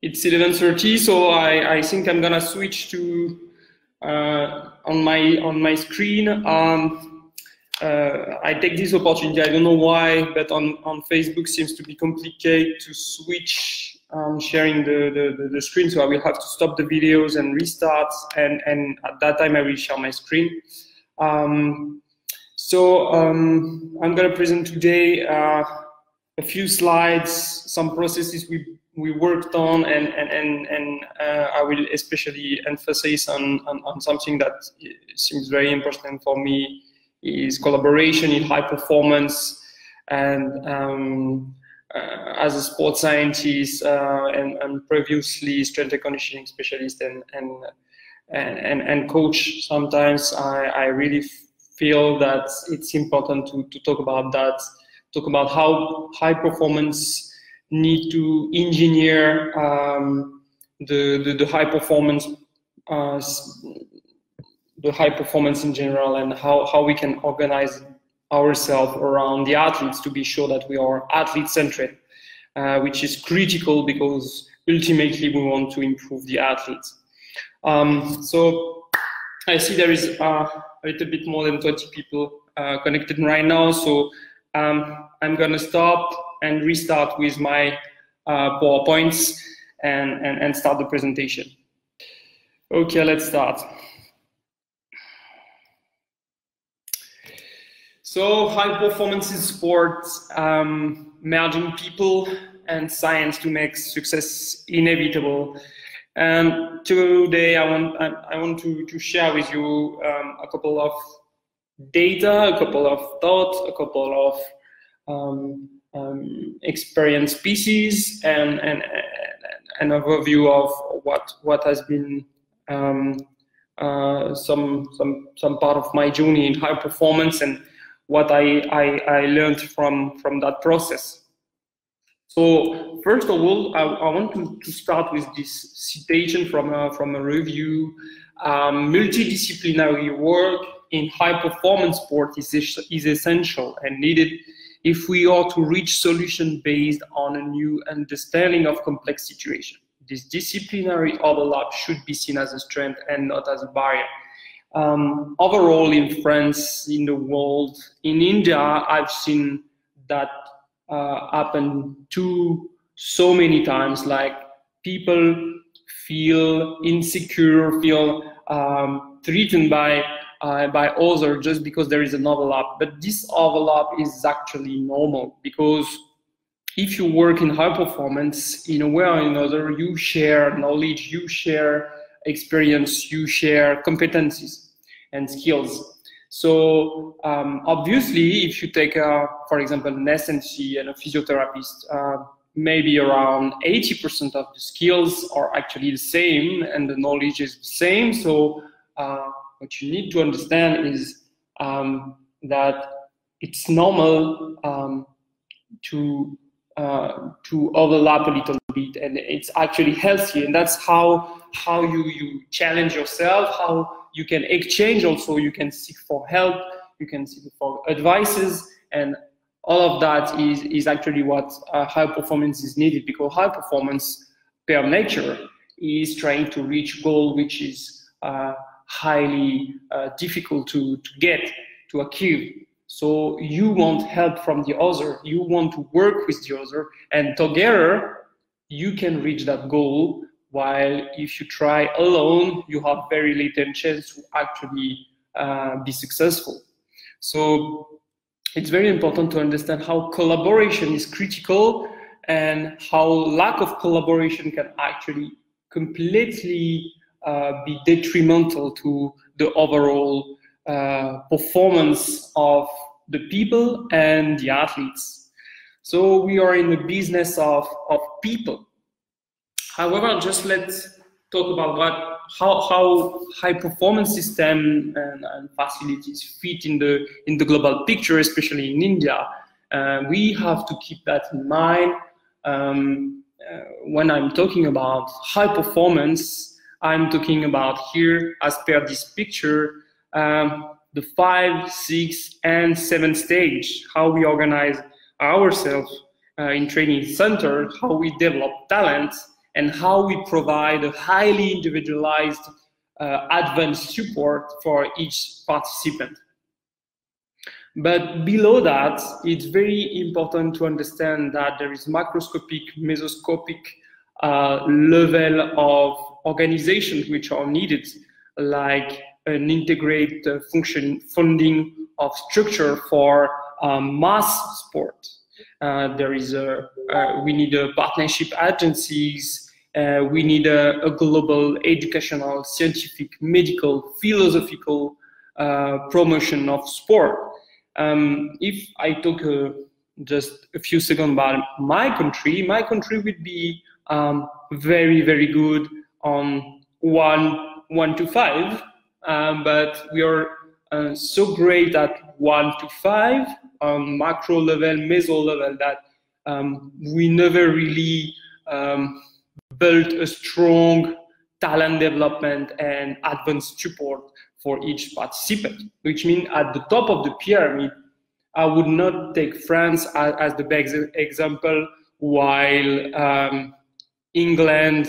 It's 11:30, so I think I'm gonna switch to on my screen. I take this opportunity. I don't know why, but on Facebook seems to be complicated to switch sharing the screen. So I will have to stop the videos and restart. And at that time I will share my screen. I'm gonna present today a few slides, some processes we worked on, and I will especially emphasize on something that seems very important for me, is collaboration in high performance. And as a sports scientist and previously strength and conditioning specialist and coach, sometimes I really feel that it's important to talk about that, talk about how high performance need to engineer the high performance, in general, and how we can organize ourselves around the athletes to be sure that we are athlete-centric, which is critical because ultimately we want to improve the athletes. So I see there is a little bit more than 20 people connected right now, so I'm gonna stop and restart with my PowerPoints and start the presentation. Okay, let's start. So high performance in sports, merging people and science to make success inevitable. And today I want to share with you a couple of data, a couple of thoughts, a couple of experience pieces, and an overview of what has been some part of my journey in high performance and what I learned from that process. So first of all, I want to start with this citation from a review. Multidisciplinary work in high performance sport is essential and needed if we are to reach solutions based on a new understanding of complex situations. This disciplinary overlap should be seen as a strength and not as a barrier. Overall, in France, in the world, in India, I've seen that happen so many times. Like, people feel insecure, feel threatened by others just because there is an overlap. But this overlap is actually normal, because if you work in high performance, in a way or another, you share knowledge, you share experience, you share competencies and skills. So obviously, if you take, for example, an SNC and a physiotherapist, maybe around 80% of the skills are actually the same and the knowledge is the same. So what you need to understand is that it's normal to overlap a little bit, and it's actually healthy, and that's how you challenge yourself, how you can exchange. Also, you can seek for help, you can seek for advices, and all of that is actually what high performance is needed, because high performance per nature is trying to reach goal which is highly difficult to achieve. So you want help from the other, you want to work with the other, and together you can reach that goal, while if you try alone, you have very little chance to actually be successful. So it's very important to understand how collaboration is critical, and how lack of collaboration can actually completely be detrimental to the overall performance of the people and the athletes. So we are in the business of people. However, just let's talk about how high performance system and facilities fit in the global picture, especially in India. We have to keep that in mind. When I'm talking about high performance, I'm talking about here, as per this picture, the 5, 6, and 7 stage, how we organize ourselves in training center, how we develop talent, and how we provide a highly individualized advanced support for each participant. But below that, it's very important to understand that there is macroscopic, mesoscopic level of organizations which are needed, like an integrated funding of structure for mass sport. There is we need partnership agencies. We need a global educational, scientific, medical, philosophical promotion of sport. If I talk just a few seconds about my country would be very, very good on 1 to 5, but we are so great at 1 to 5 on macro level, meso level, that we never really built a strong talent development and advanced support for each participant, which means at the top of the pyramid, I would not take France as the best example, while England,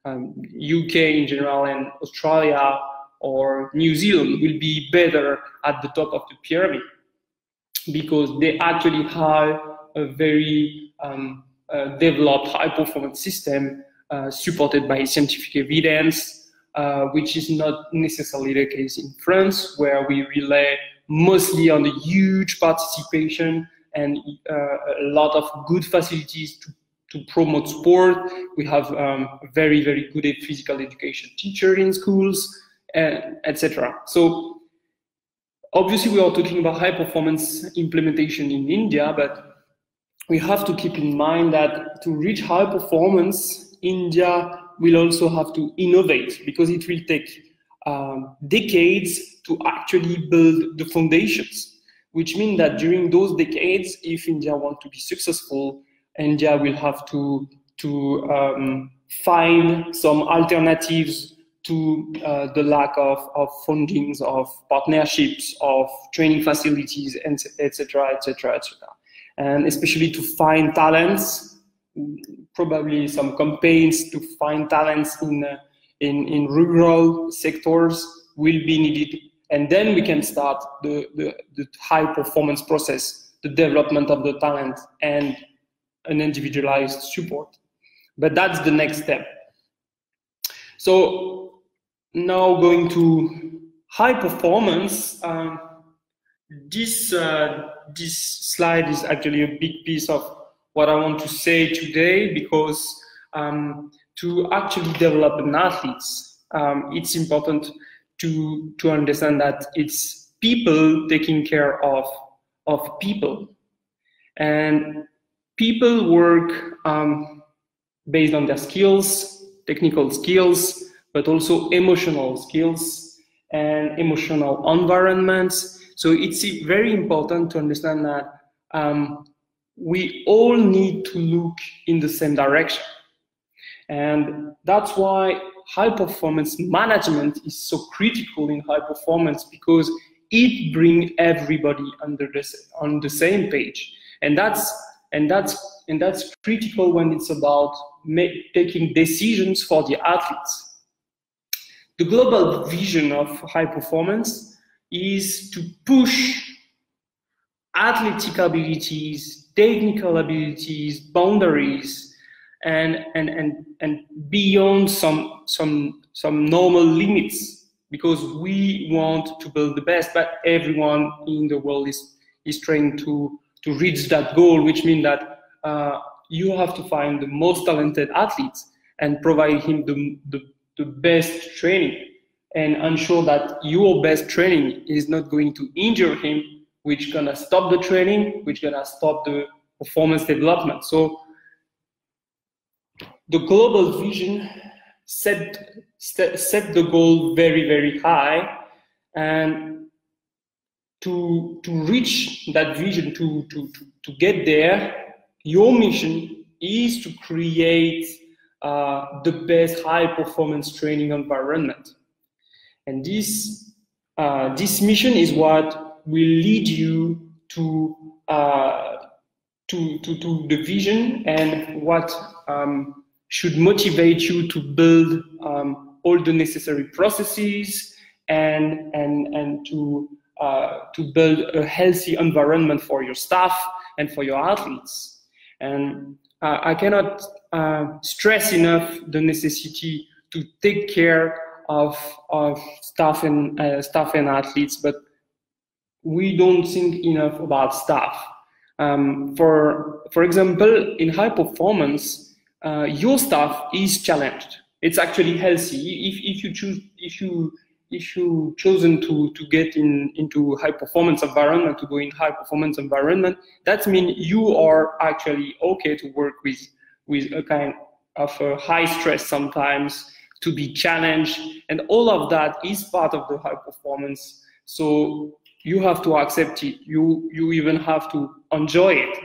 UK in general, and Australia or New Zealand will be better at the top of the pyramid, because they actually have a very developed high-performance system supported by scientific evidence, which is not necessarily the case in France, where we rely mostly on the huge participation and a lot of good facilities to promote sport. We have very, very good physical education teachers in schools, etc. So obviously we are talking about high performance implementation in India, but we have to keep in mind that to reach high performance, India will also have to innovate, because it will take decades to actually build the foundations, which means that during those decades, if India wants to be successful, India will have to find some alternatives to the lack of fundings, of partnerships, of training facilities, etc., etc., etc. And especially to find talents, probably some campaigns to find talents in rural sectors will be needed. And then we can start the high performance process, the development of the talent and an individualized support. But that's the next step. So now going to high performance, this slide is actually a big piece of what I want to say today, because to actually develop an athlete, it's important to understand that it's people taking care of people, and people work based on their skills, technical skills, but also emotional skills and emotional environments. So it's very important to understand that we all need to look in the same direction. And that's why high performance management is so critical in high performance, because it brings everybody on the same page. And that's critical when it's about taking decisions for the athletes. The global vision of high performance is to push athletic abilities, technical abilities, boundaries, and beyond some normal limits, because we want to build the best, but everyone in the world is trying to reach that goal, which means that you have to find the most talented athletes and provide him the best training, and ensure that your best training is not going to injure him, which gonna stop the training, which gonna stop the performance development. So the global vision set the goal very, very high, and to reach that vision, to get there, your mission is to create the best high performance training environment. And this mission is what will lead you to the vision, and what should motivate you to build all the necessary processes and to build a healthy environment for your staff and for your athletes. And I cannot stress enough the necessity to take care of staff and athletes, but we don't think enough about staff. For example, in high performance, your staff is challenged. It's actually healthy. If you chosen to get into high performance environment, to go in high performance environment, that means you are actually okay to work with a kind of a high stress sometimes, to be challenged, and all of that is part of the high performance. So you have to accept it. You even have to enjoy it.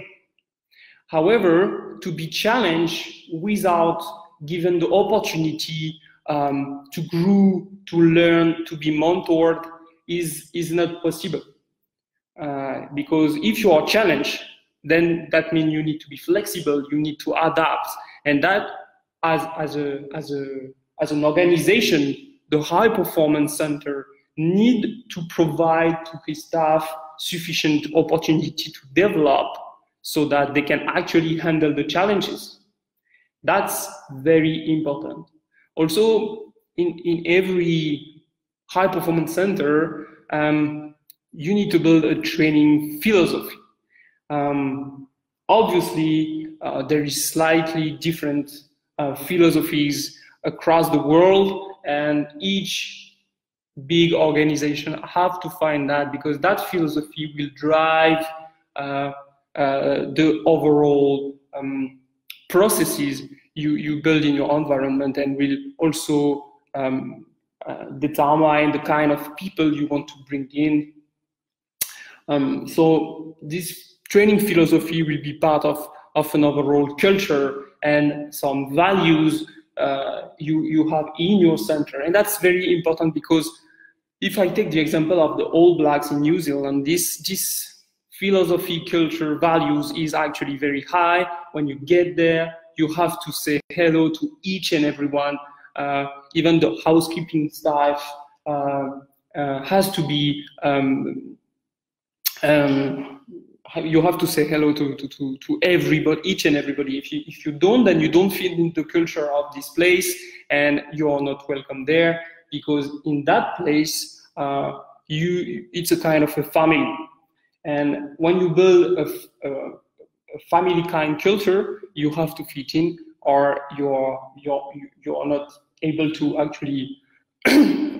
However, to be challenged without given the opportunity to grow, to learn, to be mentored is not possible. Because if you are challenged, then that means you need to be flexible, you need to adapt. And that, as an organization, the High Performance Center need to provide to his staff sufficient opportunity to develop so that they can actually handle the challenges. That's very important. Also, in every high performance center, you need to build a training philosophy. Obviously, there is slightly different philosophies across the world, and each big organization have to find that, because that philosophy will drive the overall processes you build in your environment, and will also determine the kind of people you want to bring in. So this training philosophy will be part of an overall culture and some values you have in your center. And that's very important, because if I take the example of the All Blacks in New Zealand, this philosophy, culture, values is actually very high. When you get there, you have to say hello to each and everyone. Even the housekeeping staff has to be, you have to say hello to everybody, each and everybody. If you don't, then you don't fit into the culture of this place, and you are not welcome there, because in that place, it's a kind of a family. And when you build a family kind culture, you have to fit in, or you're not able to actually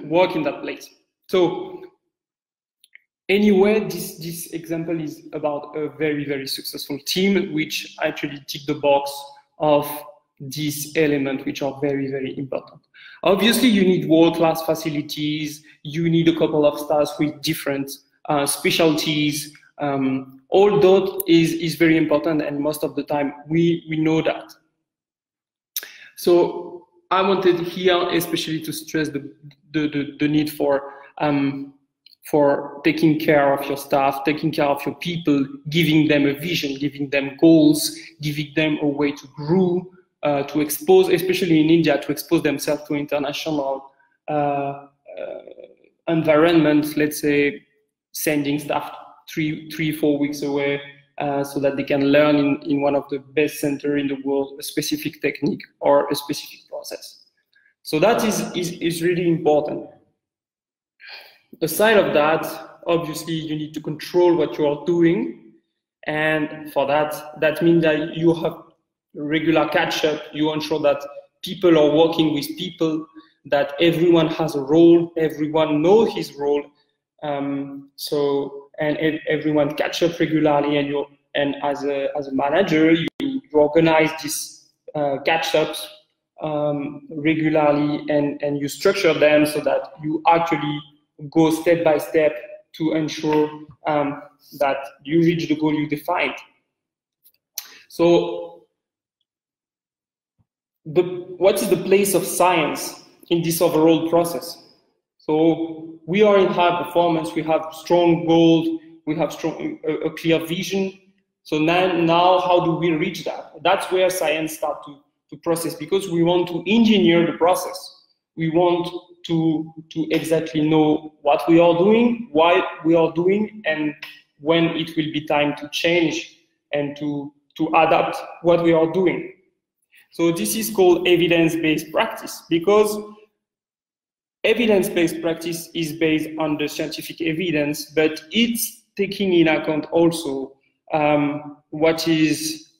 work in that place. So anyway, this example is about a very, very successful team, which actually tick the box of these elements, which are very, very important. Obviously, you need world-class facilities. You need a couple of staff with different specialties. All that is very important, and most of the time we know that. So I wanted here especially to stress the need for taking care of your staff, taking care of your people, giving them a vision, giving them goals, giving them a way to grow, to expose, especially in India, to expose themselves to international environments. Let's say sending staff 3-4 weeks away, so that they can learn in one of the best centers in the world a specific technique or a specific process. So that is really important. Aside of that, obviously you need to control what you are doing, and for that means that you have regular catch-up. You ensure that people are working with people, that everyone has a role, everyone knows his role, and everyone catch up regularly, and as a manager, you organize these catch-ups regularly, and you structure them so that you actually go step by step to ensure that you reach the goal you defined. So what is the place of science in this overall process? So we are in high performance, we have strong goals, we have a clear vision. So now how do we reach that? That's where science starts process, because we want to engineer the process. We want to exactly know what we are doing, why we are doing, and when it will be time to change and to adapt what we are doing. So this is called evidence-based practice, because evidence-based practice is based on the scientific evidence, but it's taking in account also what is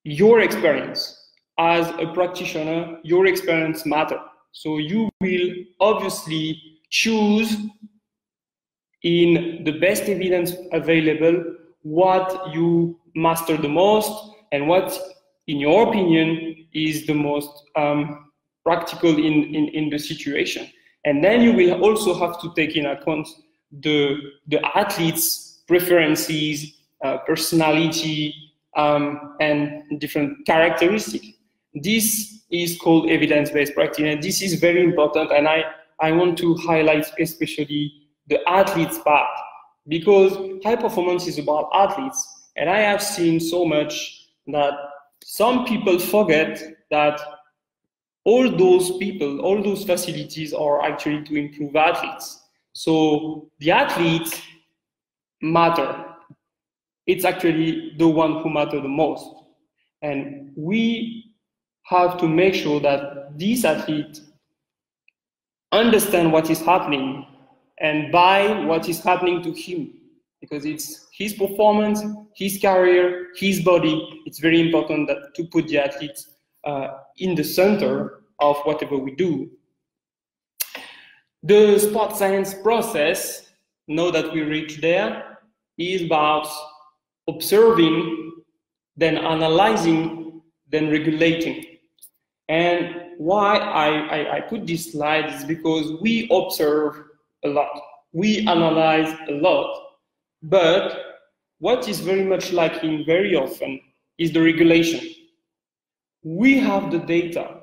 your experience. As a practitioner, your experience matters. So you will obviously choose, in the best evidence available, what you master the most and what, in your opinion, is the most practical in the situation. And then you will also have to take in account the athlete's preferences, personality, and different characteristics. This is called evidence-based practice, and this is very important. And I want to highlight especially the athletes part, because high performance is about athletes. And I have seen so much that some people forget that all those people, all those facilities are actually to improve athletes. So the athletes matter. It's actually the one who matter the most. And we have to make sure that these athletes understand what is happening and buy what is happening to him, because it's his performance, his career, his body. It's very important that to put the athletes in the center of whatever we do. The sport science process, now that we reach there, is about observing, then analyzing, then regulating. And why I put this slide is because we observe a lot, we analyze a lot, but what is very much lacking very often is the regulation. We have the data.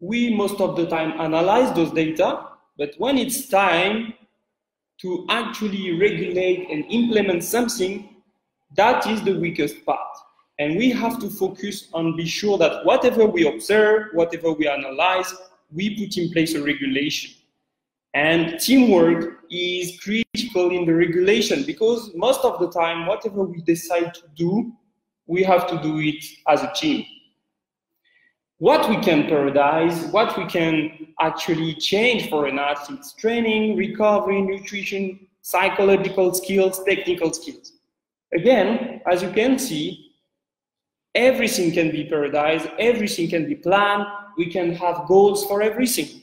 We most of the time analyze those data, but when it's time to actually regulate and implement something, that is the weakest part. And we have to focus on be sure that whatever we observe, whatever we analyze, we put in place a regulation. And teamwork is critical in the regulation, because most of the time, whatever we decide to do, we have to do it as a team. What we can periodize, what we can actually change for an athlete's training, recovery, nutrition, psychological skills, technical skills. Again, as you can see, everything can be periodized, everything can be planned, we can have goals for everything.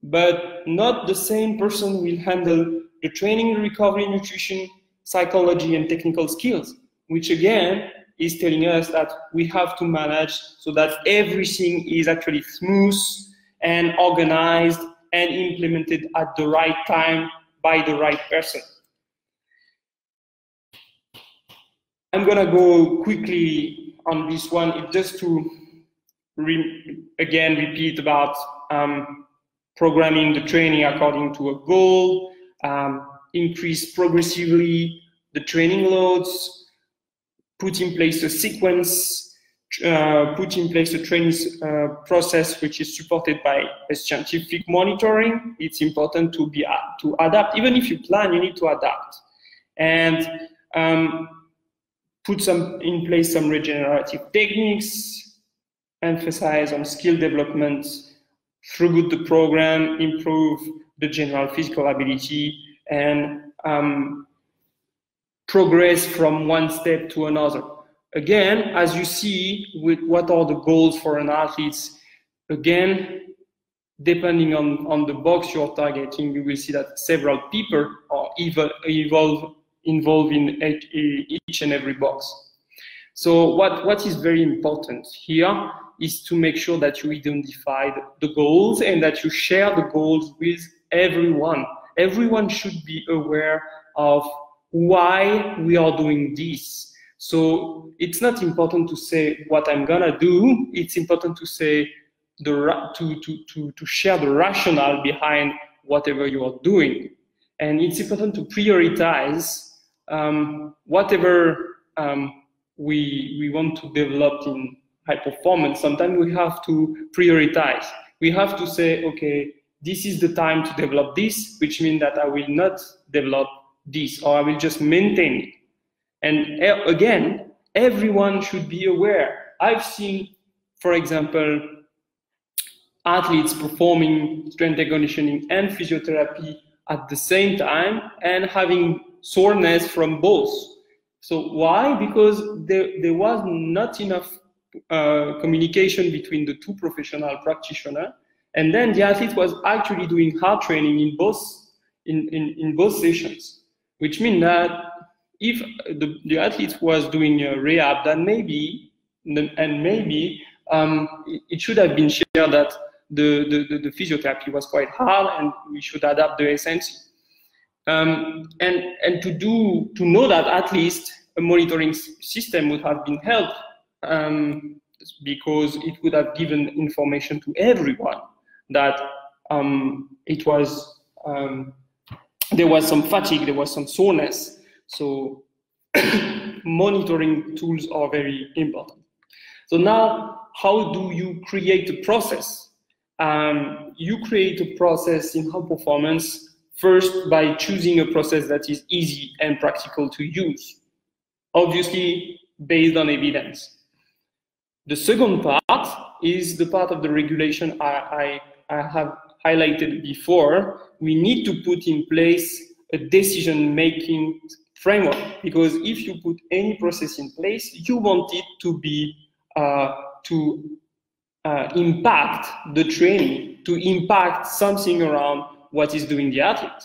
But not the same person will handle the training, recovery, nutrition, psychology, and technical skills, which again is telling us that we have to manage so that everything is actually smooth and organized and implemented at the right time by the right person. I'm gonna go quickly on this one, just to again repeat about programming the training according to a goal, increase progressively the training loads, put in place a sequence, put in place a training process which is supported by a scientific monitoring. It's important to adapt. Even if you plan, you need to adapt. And put in place some regenerative techniques, emphasize on skill development, throughout the program, improve the general physical ability, and progress from one step to another. Again, as you see, with what are the goals for an athlete, again, depending on the box you're targeting, you will see that several people are involved in each and every box. So what is very important here is to make sure that you identify the goals and that you share the goals with everyone. Everyone should be aware of why we are doing this. So it's not important to say what I'm gonna do. It's important to say to share the rationale behind whatever you are doing. And it's important to prioritize whatever we want to develop high performance, sometimes we have to prioritize. We have to say, okay, this is the time to develop this, which means that I will not develop this, or I will just maintain it. And again, everyone should be aware. I've seen, for example, athletes performing strength and conditioning and physiotherapy at the same time and having soreness from both. So why? Because there was not enough communication between the two professional practitioners, and then the athlete was actually doing hard training in both sessions, which means that if the athlete was doing rehab, then maybe it should have been shared that the physiotherapy was quite hard and we should adapt the ISST. And to know that at least a monitoring system would have been helped, because it would have given information to everyone that there was some fatigue, there was some soreness. So monitoring tools are very important. So now, how do you create a process? You create a process in high performance first by choosing a process that is easy and practical to use, obviously based on evidence. The second part is the part of the regulation I have highlighted before. We need to put in place a decision-making framework, because if you put any process in place, you want it to be impact the training, to impact something around what is doing the athlete.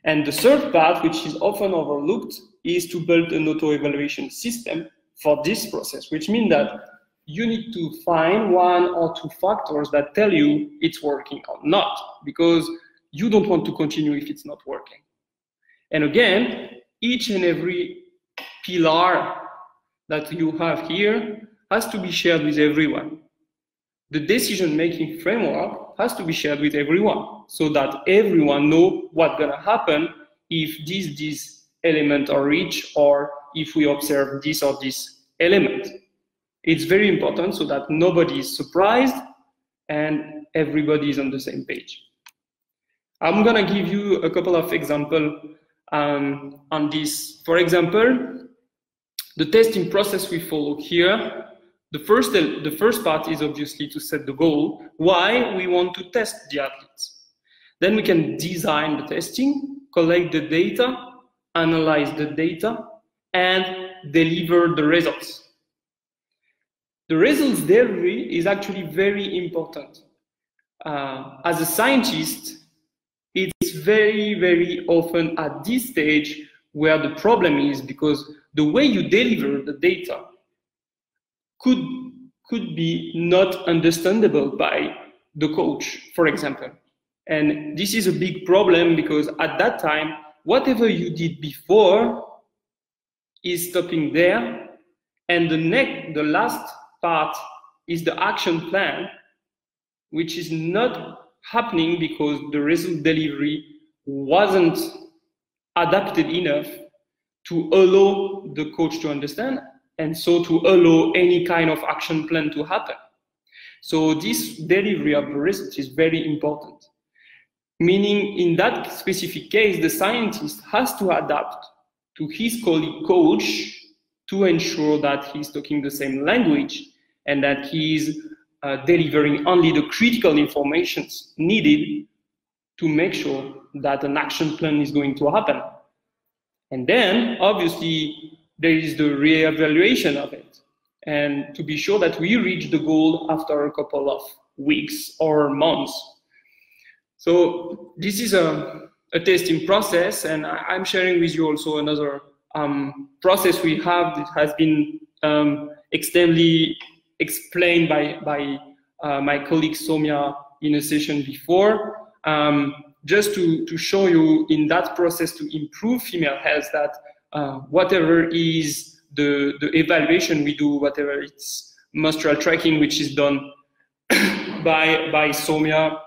And the third part, which is often overlooked, is to build an auto-evaluation system for this process, which means that you need to find one or two factors that tell you it's working or not, because you don't want to continue if it's not working. And again, each and every pillar that you have here has to be shared with everyone. The decision-making framework has to be shared with everyone, so that everyone knows what's going to happen if these elements are reached, or if we observe this or this element. It's very important so that nobody is surprised and everybody is on the same page. I'm going to give you a couple of examples on this. For example, the testing process we follow here. The first part is obviously to set the goal, why we want to test the athletes. Then we can design the testing, collect the data, analyze the data, and deliver the results. The results delivery is actually very important. As a scientist, it's very, very often at this stage where the problem is, because the way you deliver the data could be not understandable by the coach, for example. And this is a big problem, because at that time, whatever you did before is stopping there, and the last part is the action plan, which is not happening because the result delivery wasn't adapted enough to allow the coach to understand, and so to allow any kind of action plan to happen. So this delivery of the result is very important. Meaning, in that specific case, the scientist has to adapt to his colleague coach to ensure that he's talking the same language and that he's delivering only the critical information needed to make sure that an action plan is going to happen. And then, obviously, there is the re-evaluation of it, and to be sure that we reach the goal after a couple of weeks or months. So this is a testing process, and I'm sharing with you also another process we have that has been extensively explained by my colleague Soumya in a session before, just to show you in that process to improve female health that whatever is the evaluation we do, whatever it's menstrual tracking, which is done by Soumya,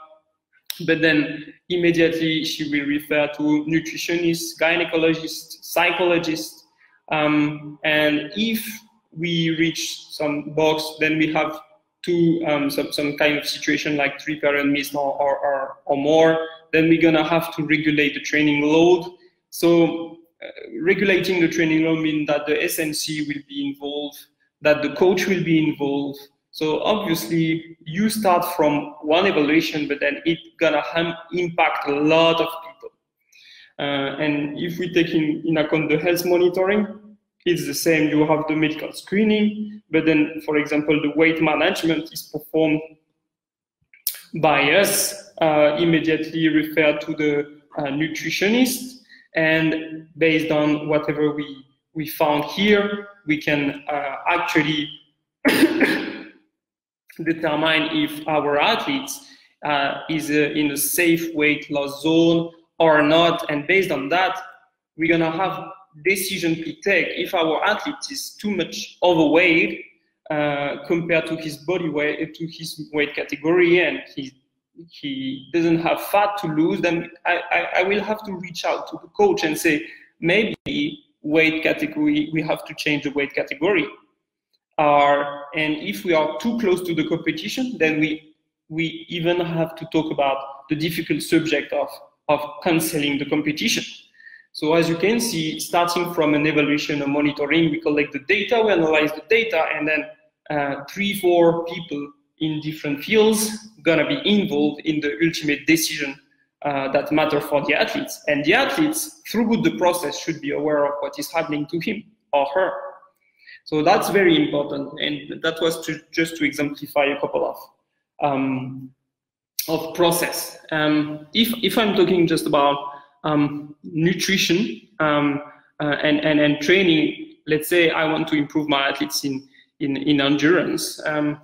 but then immediately she will refer to nutritionists, gynecologists, psychologists, and if we reach some box, then we have some kind of situation like 3 period missed or more, then we're gonna have to regulate the training load. So regulating the training load means that the SNC will be involved, that the coach will be involved. So obviously you start from one evaluation, but then it's gonna impact a lot of people. And if we take in account the health monitoring, it's the same. You have the medical screening, but then, for example, the weight management is performed by us, immediately referred to the nutritionist, and based on whatever we found here, we can actually determine if our athletes is in a safe weight loss zone or not, and based on that, we're gonna have decision to take. If our athlete is too much overweight compared to his body weight, to his weight category, and he doesn't have fat to lose, then I will have to reach out to the coach and say, maybe weight category, we have to change the weight category. And if we are too close to the competition, then we even have to talk about the difficult subject of canceling the competition. So as you can see, starting from an evaluation and monitoring, we collect the data, we analyze the data, and then 3-4 people in different fields gonna be involved in the ultimate decision that matter for the athletes. And the athletes, throughout the process, should be aware of what is happening to him or her. So that's very important, and that was just to exemplify a couple of process. If I'm talking just about nutrition and training, let's say I want to improve my athletes in endurance, I'm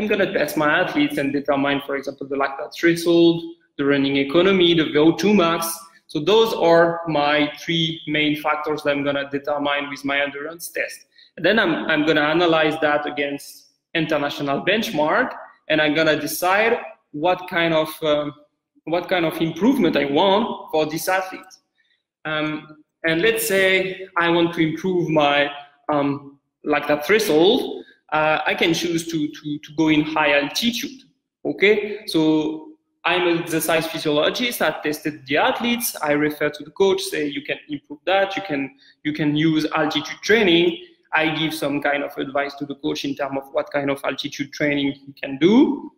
gonna test my athletes and determine, for example, the lactate threshold, the running economy, the VO2 max. So those are my 3 main factors that I'm gonna determine with my endurance test. And then I'm gonna analyze that against international benchmark, and I'm gonna decide what kind of improvement I want for this athlete. And let's say I want to improve my lactate threshold. I can choose to go in high altitude. Okay, so I'm an exercise physiologist. I tested the athletes. I refer to the coach, say you can improve that. You can use altitude training. I give some kind of advice to the coach in terms of what kind of altitude training he can do.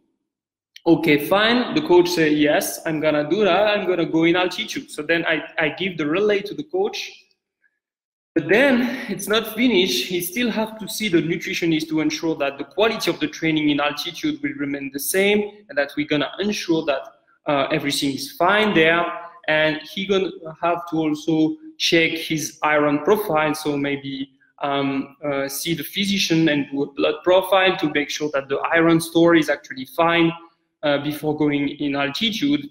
Okay, fine. The coach say yes, I'm gonna do that. I'm gonna go in altitude. So then I give the relay to the coach. But then it's not finished. He still has to see the nutritionist to ensure that the quality of the training in altitude will remain the same, and that we're gonna ensure that everything is fine there. And he's gonna have to also check his iron profile. So maybe see the physician and do a blood profile to make sure that the iron store is actually fine before going in altitude.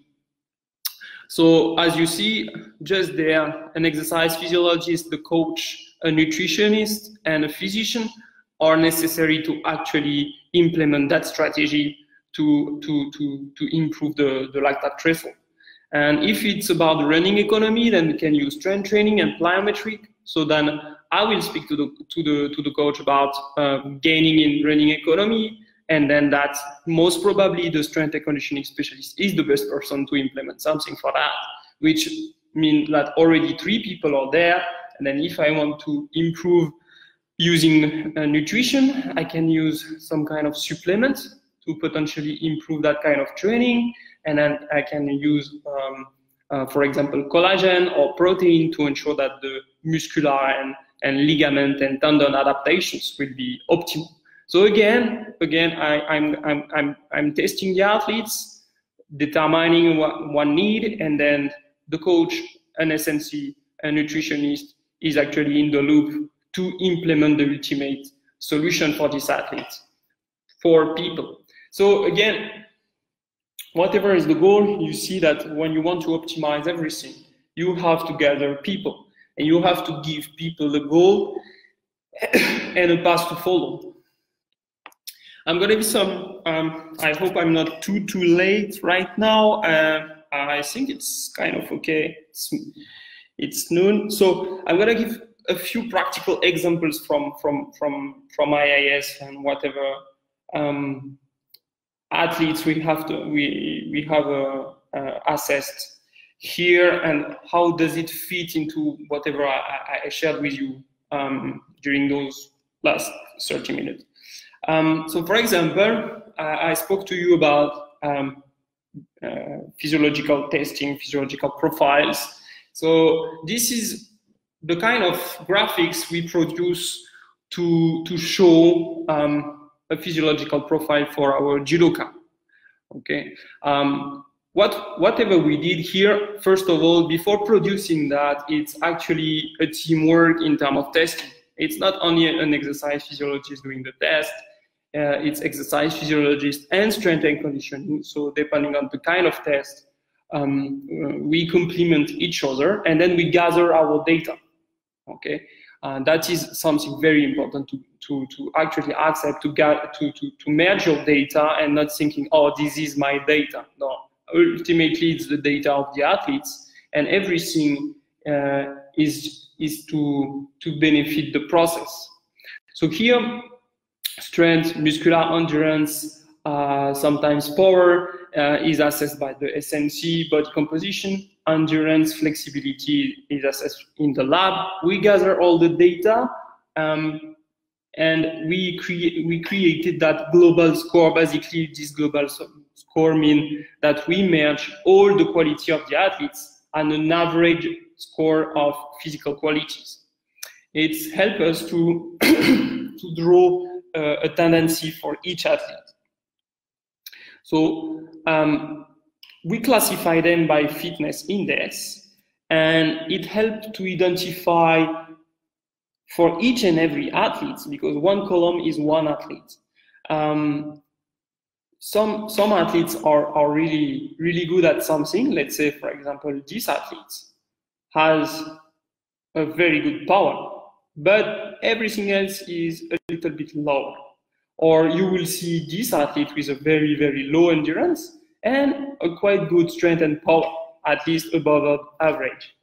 So as you see, just there, an exercise physiologist, the coach, a nutritionist, and a physician are necessary to actually implement that strategy to improve the lactate threshold. And if it's about the running economy, then we can use strength training and plyometric. So then I will speak to the coach about gaining in running economy, and then that most probably the strength and conditioning specialist is the best person to implement something for that, which means that already 3 people are there. And then if I want to improve using nutrition, I can use some kind of supplement to potentially improve that kind of training. And then I can use, for example, collagen or protein to ensure that the muscular and ligament and tendon adaptations will be optimal. So again, I'm testing the athletes, determining what one need, and then the coach, an SNC, a nutritionist is actually in the loop to implement the ultimate solution for this athlete, for people. So again, whatever is the goal, you see that when you want to optimize everything, you have to gather people, and you have to give people the goal and a path to follow. I'm gonna give some, I hope I'm not too late right now. I think it's kind of okay. It's noon. So I'm gonna give a few practical examples from IIS and whatever athletes we have assessed here, and how does it fit into whatever I shared with you during those last 30 minutes. So for example, I spoke to you about physiological testing, physiological profiles. So this is the kind of graphics we produce to show a physiological profile for our judoka. Okay. Whatever we did here, first of all, before producing that, it's actually a teamwork in terms of testing. It's not only an exercise physiologist doing the test, it's exercise physiologist and strength and conditioning. So depending on the kind of test, we complement each other, and then we gather our data. Okay, that is something very important to actually accept, to merge your data and not thinking, oh, this is my data. No, ultimately it's the data of the athletes, and everything is to benefit the process. So here, strength, muscular endurance, sometimes power is assessed by the SMC, body composition, endurance, flexibility is assessed in the lab. We gather all the data, and we created that global score. Basically, this global score means that we merge all the quality of the athletes and an average score of physical qualities. It's helped us to to draw a tendency for each athlete. So we classify them by fitness index, and it helped to identify for each and every athlete, because one column is one athlete. Some athletes are really good at something. Let's say, for example, this athlete has a very good power, but everything else is a little bit lower. Or you will see this athlete with a very low endurance and a quite good strength and power, at least above average.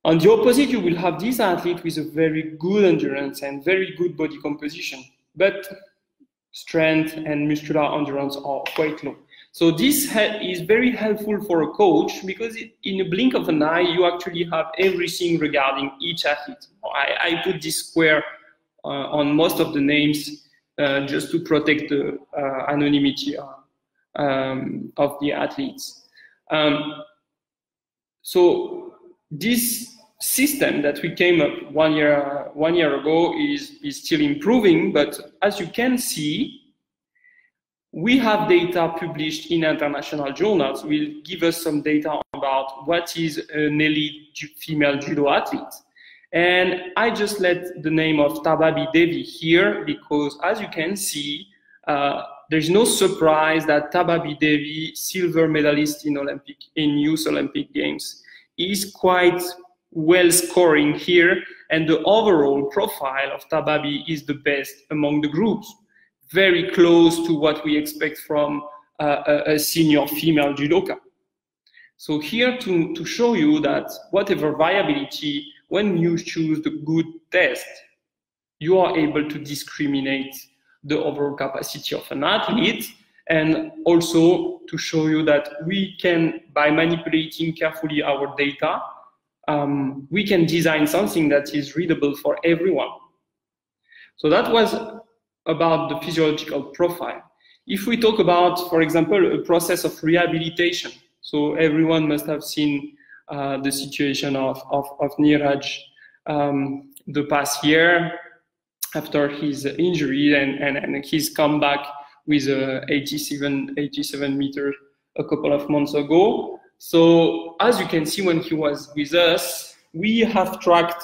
On the opposite, you will have this athlete with a very good endurance and very good body composition, but strength and muscular endurance are quite low. So this is very helpful for a coach, because in a blink of an eye, you actually have everything regarding each athlete. I put this square on most of the names just to protect the anonymity of the athletes. So this system that we came up one year ago is still improving, but as you can see, we have data published in international journals. Will give us some data about what is an elite female judo athlete. And I just let the name of Tababi Devi here, because as you can see, there's no surprise that Tababi Devi, silver medalist in Youth Olympic Games, is quite well scoring here, and the overall profile of Tababi is the best among the groups, very close to what we expect from a senior female judoka. So here to show you that whatever viability, when you choose the good test, you are able to discriminate the overall capacity of an athlete, and also to show you that we can, by manipulating carefully our data, we can design something that is readable for everyone. So that was about the physiological profile. If we talk about, for example, a process of rehabilitation, so everyone must have seen the situation of Neeraj the past year after his injury, and he's come back with 87 meters a couple of months ago. So as you can see, when he was with us, we have tracked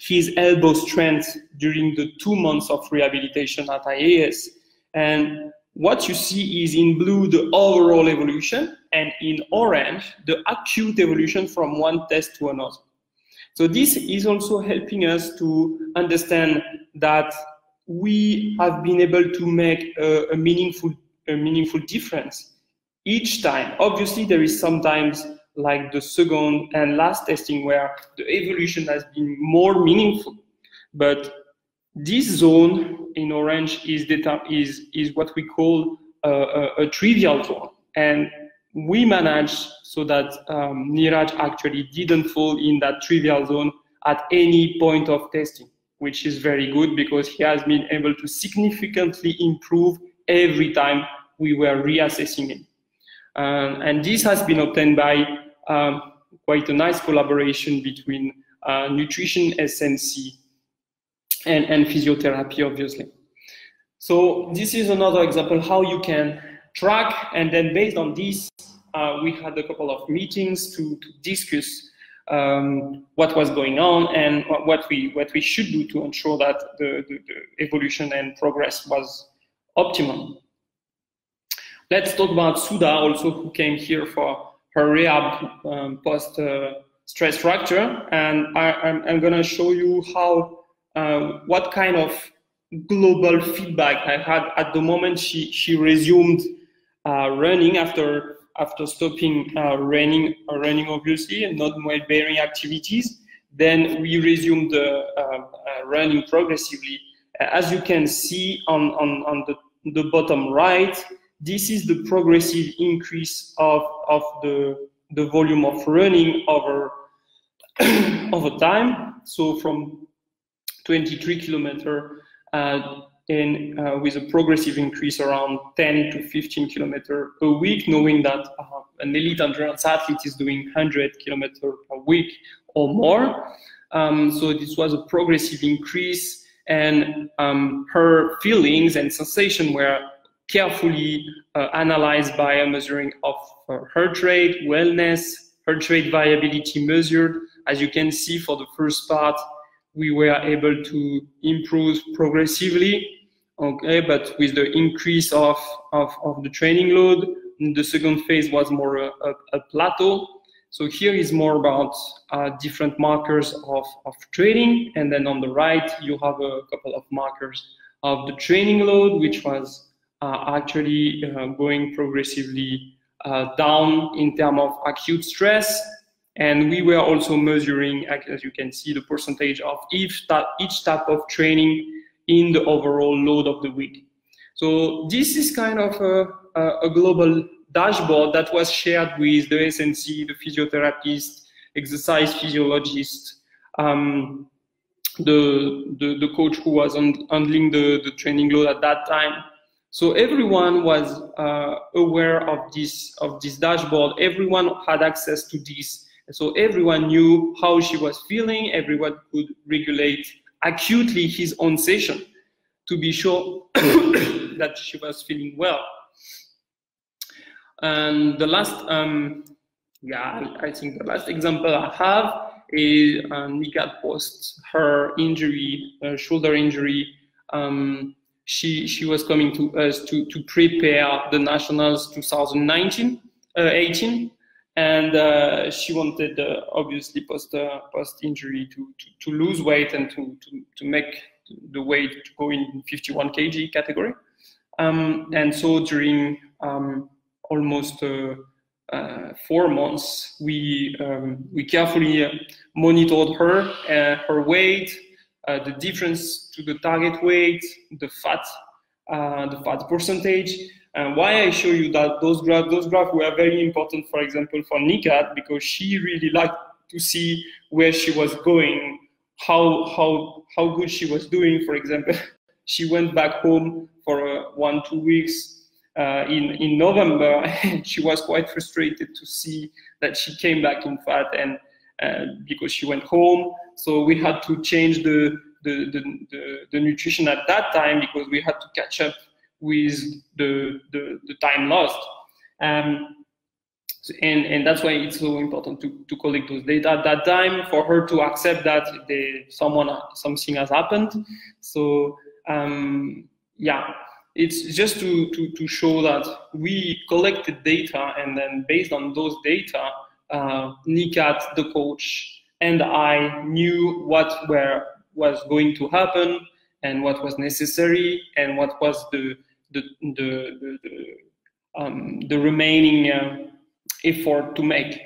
his elbow strength during the 2 months of rehabilitation at IAS. And what you see is in blue the overall evolution, and in orange the acute evolution from one test to another. So this is also helping us to understand that we have been able to make a meaningful difference each time. Obviously, there is sometimes like the second and last testing where the evolution has been more meaningful. But this zone in orange is what we call a trivial zone. And we managed so that Niraj actually didn't fall in that trivial zone at any point of testing, which is very good because he has been able to significantly improve every time we were reassessing him. And this has been obtained by quite a nice collaboration between nutrition, SNC, and physiotherapy, obviously. So this is another example how you can track, and then based on this, we had a couple of meetings to discuss what was going on and what we should do to ensure that the evolution and progress was optimal. Let's talk about Sudha also, who came here for her rehab post stress fracture, and I'm gonna show you how what kind of global feedback I had at the moment she resumed running after stopping running obviously, and not weight-bearing activities. Then we resumed running progressively. As you can see on the bottom right, this is the progressive increase of the volume of running over time. So from 23 kilometers and with a progressive increase around 10 to 15 kilometers a week, knowing that an elite endurance athlete is doing 100 kilometers a week or more. So this was a progressive increase, and her feelings and sensation were carefully analyzed by a measuring of heart rate, wellness, heart rate variability measured. As you can see, for the first part, we were able to improve progressively, okay, but with the increase of the training load, the second phase was more a plateau. So here is more about different markers of training, and then on the right you have a couple of markers of the training load, which was actually going progressively down in terms of acute stress. And we were also measuring, as you can see, the percentage of each type of training in the overall load of the week. So this is kind of a global dashboard that was shared with the SNC, the physiotherapist, exercise physiologist, the coach who was handling the training load at that time. So everyone was aware of this dashboard. Everyone had access to this. So everyone knew how she was feeling. Everyone could regulate acutely his own session to be sure that she was feeling well. And the last, I think the last example I have is Nikat post her injury, shoulder injury. She was coming to us to prepare the Nationals 2018. And she wanted, obviously, post injury to lose weight and to make the weight to go in 51 kg category. And so during almost 4 months, we carefully monitored her weight, the difference to the target weight, the fat percentage. And why I show you that those graphs were very important, for example, for Nikat, because she really liked to see where she was going, how good she was doing. For example, she went back home for 1-2 weeks in November, and she was quite frustrated to see that she came back in fat, and because she went home. So we had to change the nutrition at that time, because we had to catch up with the time lost, and that's why it's so important to collect those data at that time, for her to accept that something has happened. So it's just to show that we collected data, and then based on those data, Nikat, the coach, and I knew what was going to happen and what was necessary and what was the remaining effort to make.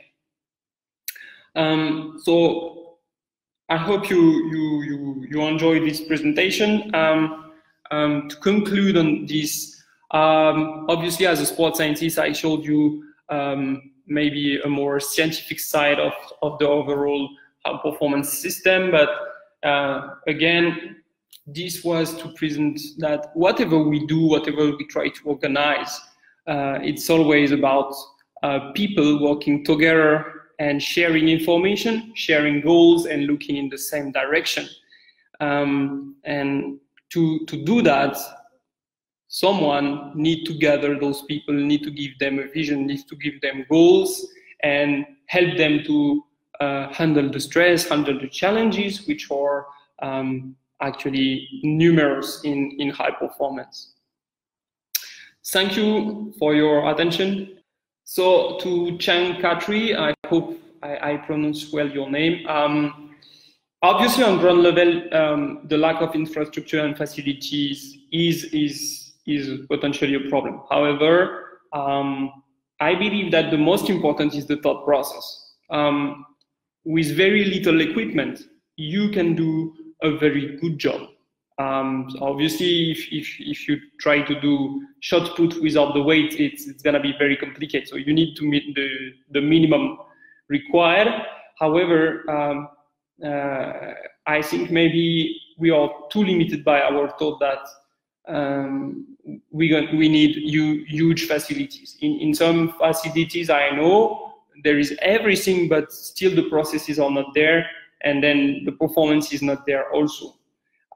So I hope you enjoyed this presentation. To conclude on this, obviously as a sports scientist, I showed you maybe a more scientific side of the overall performance system, but again, this was to present that whatever we do, whatever we try to organize, it's always about people working together and sharing information, sharing goals, and looking in the same direction. And to do that, someone need to gather those people, need to give them a vision, needs to give them goals, and help them to handle the stress, handle the challenges, which are actually numerous in high performance. Thank you for your attention. So to Chang Katri, I hope I pronounced well your name. Obviously on ground level, the lack of infrastructure and facilities is potentially a problem. However, I believe that the most important is the thought process. With very little equipment, you can do a very good job. Obviously, if you try to do shot put without the weight, it's gonna be very complicated. So you need to meet the minimum required. However, I think maybe we are too limited by our thought that we need huge facilities. In some facilities, I know there is everything, but still the processes are not there, and then the performance is not there also.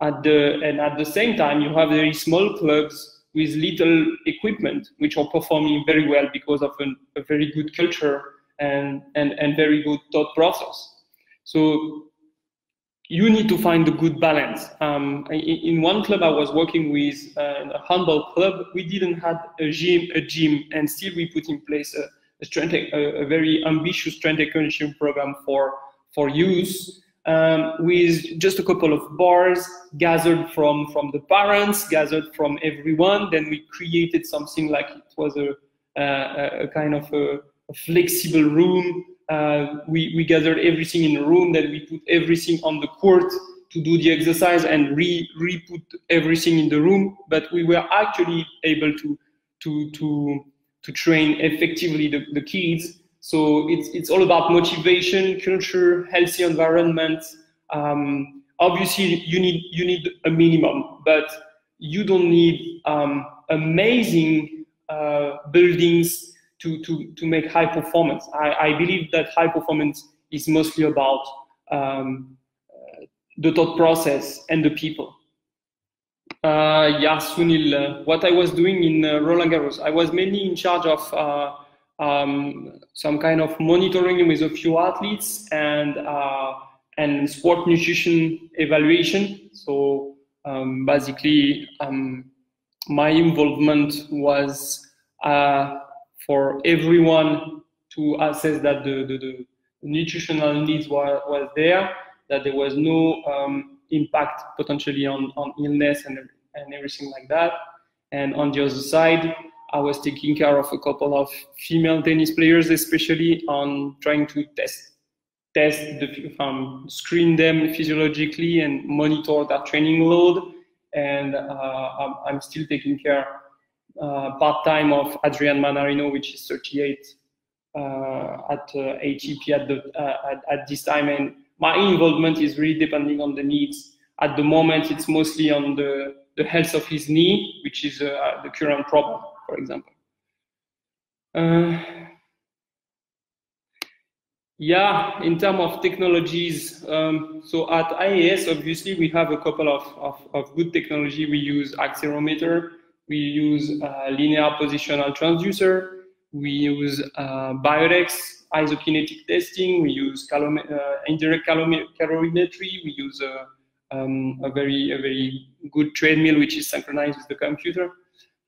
At the same time, you have very small clubs with little equipment, which are performing very well because of a very good culture and very good thought process. So you need to find a good balance. In one club I was working with, a handball club, we didn't have a gym, and still we put in place a very ambitious strength and conditioning program for youth. With just a couple of bars gathered from the parents, gathered from everyone. Then we created something like it was a kind of a flexible room. We gathered everything in a room, then we put everything on the court to do the exercise and re-put everything in the room. But we were actually able to train effectively the kids. So it's all about motivation, culture, healthy environment. Obviously, you need a minimum, but you don't need amazing buildings to make high performance. I believe that high performance is mostly about the thought process and the people. Yeah, Sunil, what I was doing in Roland Garros, I was mainly in charge of some kind of monitoring with a few athletes and sport nutrition evaluation. So basically, my involvement was for everyone to assess that the nutritional needs was there, that there was no impact potentially on illness and everything like that. And on the other side, I was taking care of a couple of female tennis players, especially on trying to screen them physiologically and monitor their training load. And I'm still taking care part-time of Adrian Manarino, which is 38 at ATP at this time. And my involvement is really depending on the needs. At the moment, it's mostly on the health of his knee, which is the current problem, for example. Yeah, in terms of technologies, so at IAS, obviously, we have a couple of good technology. We use accelerometer, we use linear positional transducer, we use biodex, isokinetic testing, we use indirect calorimetry, we use a very good treadmill, which is synchronized with the computer.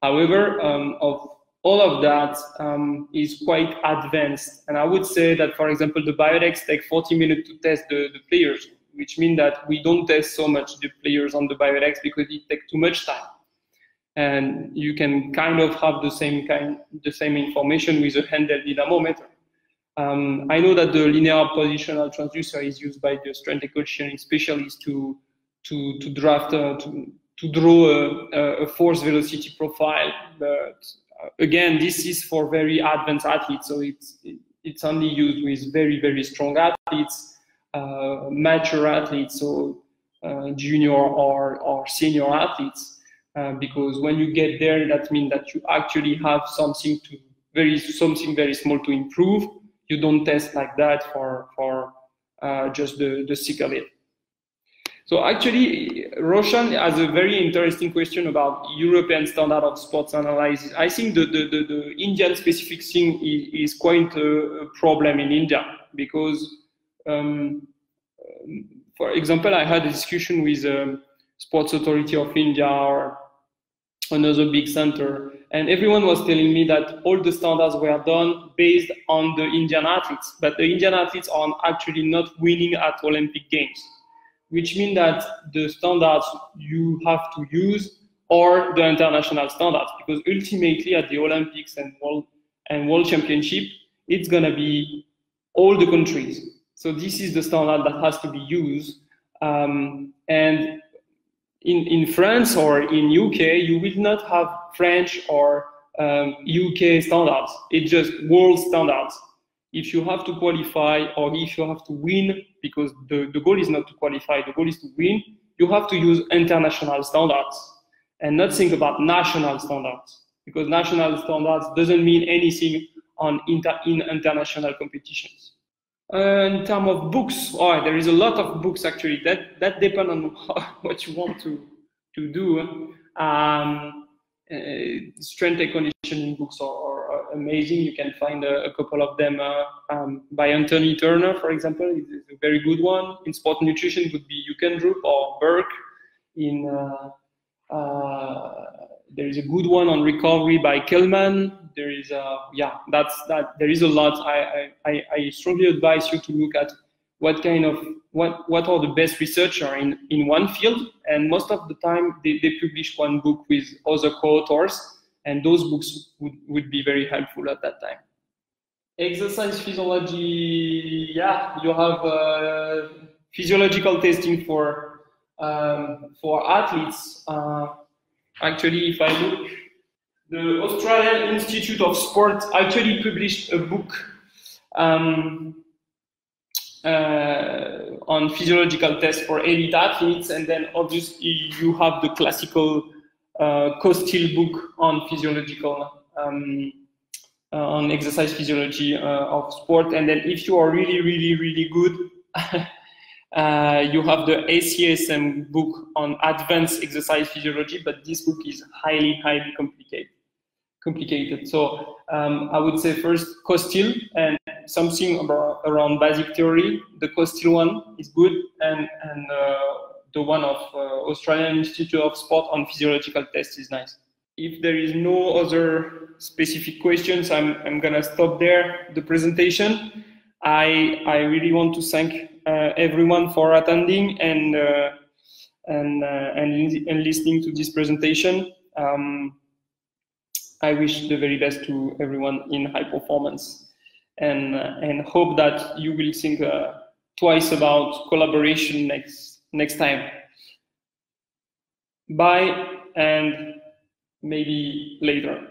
However, of all of that is quite advanced. And I would say that, for example, the biodex takes 40 minutes to test the players, which means that we don't test so much the players on the biodex because it takes too much time. And you can kind of have the same information with a handheld dynamometer. I know that the linear positional transducer is used by the strength and conditioning specialists to draw a force velocity profile. But again, this is for very advanced athletes, so it's only used with very strong athletes, mature athletes, so junior or senior athletes. Because when you get there, that means that you actually have something very small to improve. You don't test like that for just the sick of it. So actually, Roshan has a very interesting question about European standard of sports analysis. I think the Indian specific thing is quite a problem in India, because, for example, I had a discussion with Sports Authority of India or another big center, and everyone was telling me that all the standards were done based on the Indian athletes, but the Indian athletes are actually not winning at Olympic Games, which means that the standards you have to use are the international standards, because ultimately at the Olympics and World Championship, it's gonna be all the countries. So this is the standard that has to be used, and in France or in UK, you will not have French or UK standards. It's just world standards. If you have to qualify or if you have to win, because the goal is not to qualify, the goal is to win, you have to use international standards and not think about national standards, because national standards doesn't mean anything in international competitions. In terms of books, there is a lot of books actually. That depends on what you want to do. Strength and conditioning books are amazing. You can find a couple of them by Anthony Turner, for example. It's a very good one. In sport nutrition, it would be Ukendrup or Burke. There is a good one on recovery by Kellman. There is there is a lot. I strongly advise you to look at what are the best researchers in one field, and most of the time they publish one book with other co-authors, and those books would be very helpful at that time. Exercise physiology, you have physiological testing for athletes. Actually, if I look, the Australian Institute of Sport actually published a book on physiological tests for elite athletes, and then obviously you have the classical Costil book on physiological on exercise physiology of sport. And then if you are really good, you have the ACSM book on advanced exercise physiology, but this book is highly complicated. So I would say first Costil and something around basic theory. The Costil one is good, and the one of Australian Institute of Sport on physiological tests is nice. If there is no other specific questions, I'm gonna stop there the presentation. I really want to thank everyone for attending and listening to this presentation. I wish the very best to everyone in high performance, and hope that you will think twice about collaboration next time. Bye, and maybe later.